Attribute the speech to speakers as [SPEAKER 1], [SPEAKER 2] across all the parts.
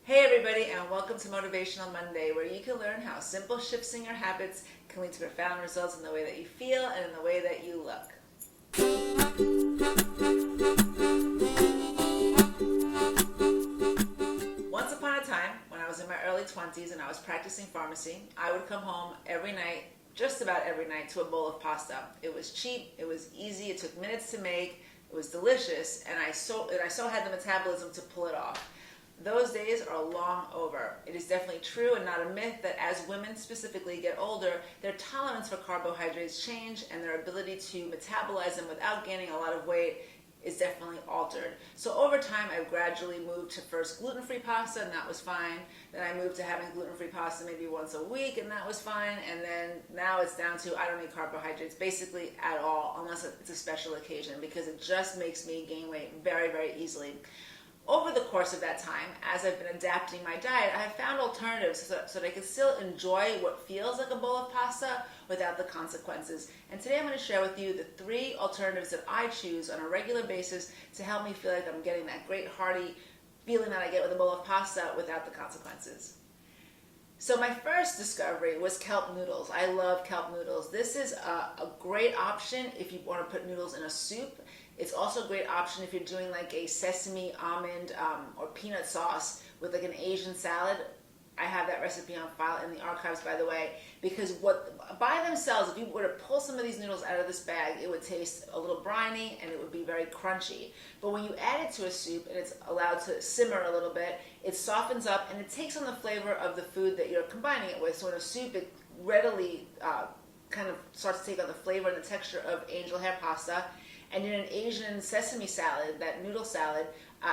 [SPEAKER 1] Hey everybody, and welcome to Motivational Monday, where you can learn how simple shifts in your habits can lead to profound results in the way that you feel and in the way that you look. Once upon a time, when I was in my early 20s and I was practicing pharmacy, I would come home every night, just about every night, to a bowl of pasta. It was cheap, it was easy, it took minutes to make, it was delicious, and I so had the metabolism to pull it off. Those days are long over. It is definitely true and not a myth that as women specifically get older, their tolerance for carbohydrates change and their ability to metabolize them without gaining a lot of weight is definitely altered. So over time, I've gradually moved to first gluten-free pasta, and that was fine. Then I moved to having gluten-free pasta maybe once a week, and that was fine. And then now it's down to I don't eat carbohydrates basically at all, unless it's a special occasion, because it just makes me gain weight very, very easily. Over the course of that time, as I've been adapting my diet, I have found alternatives so that I can still enjoy what feels like a bowl of pasta without the consequences. And today I'm going to share with you the 3 alternatives that I choose on a regular basis to help me feel like I'm getting that great hearty feeling that I get with a bowl of pasta without the consequences. So my first discovery was Kelp Noodles. I love Kelp Noodles. This is a great option if you want to put noodles in a soup. It's also a great option if you're doing like a sesame, almond, or peanut sauce with like an Asian salad. I have that recipe on file in the archives, by the way, because by themselves, if you were to pull some of these noodles out of this bag, it would taste a little briny and it would be very crunchy. But when you add it to a soup and it's allowed to simmer a little bit, it softens up and it takes on the flavor of the food that you're combining it with. So in a soup, it readily kind of starts to take on the flavor and the texture of angel hair pasta. And in an Asian sesame salad, that noodle salad,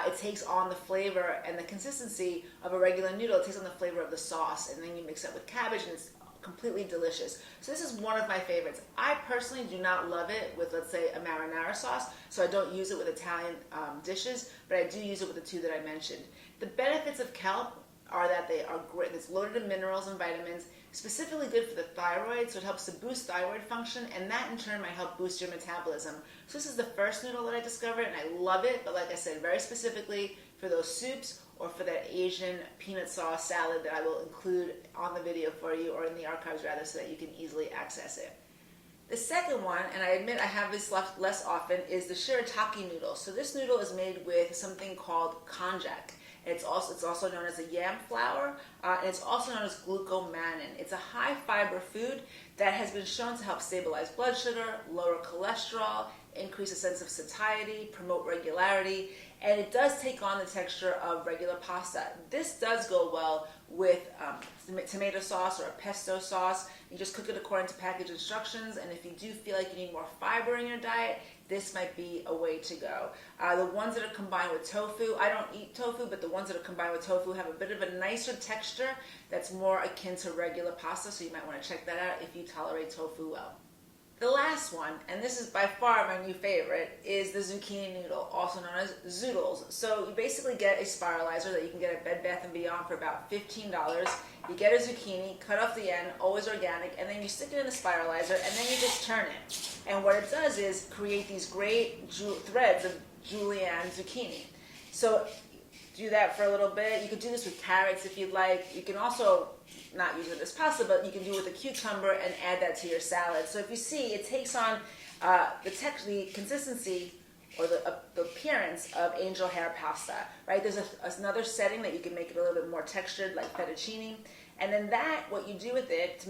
[SPEAKER 1] it takes on the flavor and the consistency of a regular noodle. It takes on the flavor of the sauce, and then you mix it with cabbage, and it's completely delicious. So this is one of my favorites. I personally do not love it with, let's say, a marinara sauce, so I don't use it with Italian dishes, but I do use it with the 2 that I mentioned. The benefits of kelp are that they are great. It's loaded in minerals and vitamins, specifically good for the thyroid, so it helps to boost thyroid function, and that in turn might help boost your metabolism. So this is the first noodle that I discovered, and I love it, but like I said, very specifically for those soups or for that Asian peanut sauce salad that I will include on the video for you, or in the archives rather, so that you can easily access it. The second one, and I admit I have this less often, is the Shirataki noodle. So this noodle is made with something called konjac. It's also known as a yam flour, and it's also known as glucomannan. It's a high fiber food that has been shown to help stabilize blood sugar, lower cholesterol, increase a sense of satiety, promote regularity, and it does take on the texture of regular pasta. This does go well with tomato sauce or a pesto sauce. You just cook it according to package instructions, and if you do feel like you need more fiber in your diet, this might be a way to go. The ones that are combined with tofu, I don't eat tofu, but the ones that are combined with tofu have a bit of a nicer texture that's more akin to regular pasta, so you might want to check that out if you tolerate tofu well. The last one, and this is by far my new favorite, is the zucchini noodle, also known as zoodles. So you basically get a spiralizer that you can get at Bed Bath & Beyond for about $15. You get a zucchini, cut off the end, always organic, and then you stick it in the spiralizer, and then you just turn it. And what it does is create these great threads of julienne zucchini. So do that for a little bit. You could do this with carrots if you'd like. You can also not use it as pasta, but you can do it with a cucumber and add that to your salad. So if you see, it takes on the consistency or the appearance of angel hair pasta, right? There's another setting that you can make it a little bit more textured, like fettuccine. And then what you do with it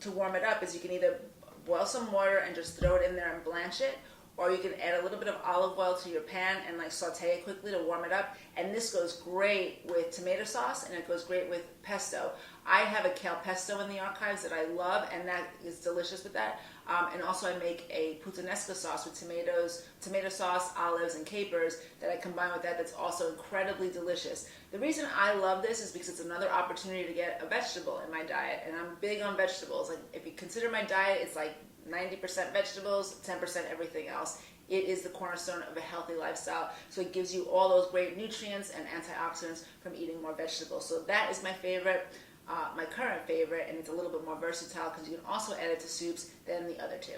[SPEAKER 1] to warm it up is you can either boil some water and just throw it in there and blanch it, or you can add a little bit of olive oil to your pan and like saute it quickly to warm it up. And this goes great with tomato sauce, and it goes great with pesto. I have a kale pesto in the archives that I love, and that is delicious with that. And also I make a puttanesca sauce with tomato sauce, olives, and capers that I combine with that. That's also incredibly delicious. The reason I love this is because it's another opportunity to get a vegetable in my diet, and I'm big on vegetables. Like, if you consider my diet, it's like 90% vegetables, 10% everything else. It is the cornerstone of a healthy lifestyle. So it gives you all those great nutrients and antioxidants from eating more vegetables. So that is my favorite, my current favorite, and it's a little bit more versatile because you can also add it to soups than the other 2.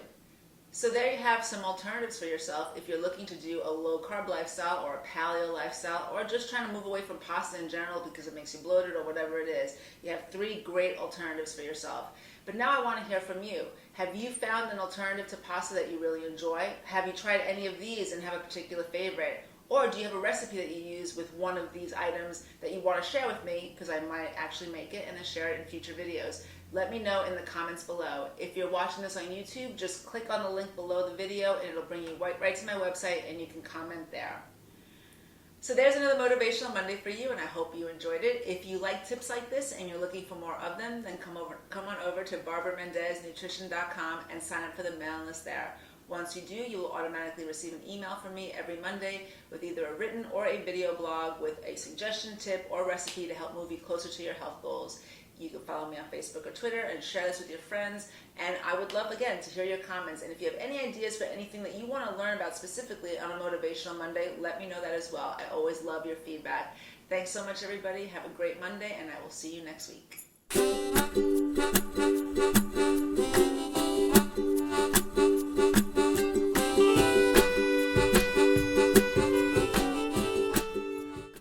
[SPEAKER 1] So there you have some alternatives for yourself if you're looking to do a low carb lifestyle or a paleo lifestyle, or just trying to move away from pasta in general because it makes you bloated or whatever it is. You have 3 great alternatives for yourself. But now I want to hear from you. Have you found an alternative to pasta that you really enjoy? Have you tried any of these and have a particular favorite? Or do you have a recipe that you use with one of these items that you want to share with me, because I might actually make it and then share it in future videos? Let me know in the comments below. If you're watching this on YouTube, just click on the link below the video and it'll bring you right to my website and you can comment there. So there's another Motivational Monday for you, and I hope you enjoyed it. If you like tips like this and you're looking for more of them, then come on over to BarbaraMendezNutrition.com and sign up for the mailing list there. Once you do, you will automatically receive an email from me every Monday with either a written or a video blog with a suggestion, tip, or recipe to help move you closer to your health goals. You can follow me on Facebook or Twitter and share this with your friends. And I would love, again, to hear your comments. And if you have any ideas for anything that you want to learn about specifically on a Motivational Monday, let me know that as well. I always love your feedback. Thanks so much, everybody. Have a great Monday, and I will see you next week.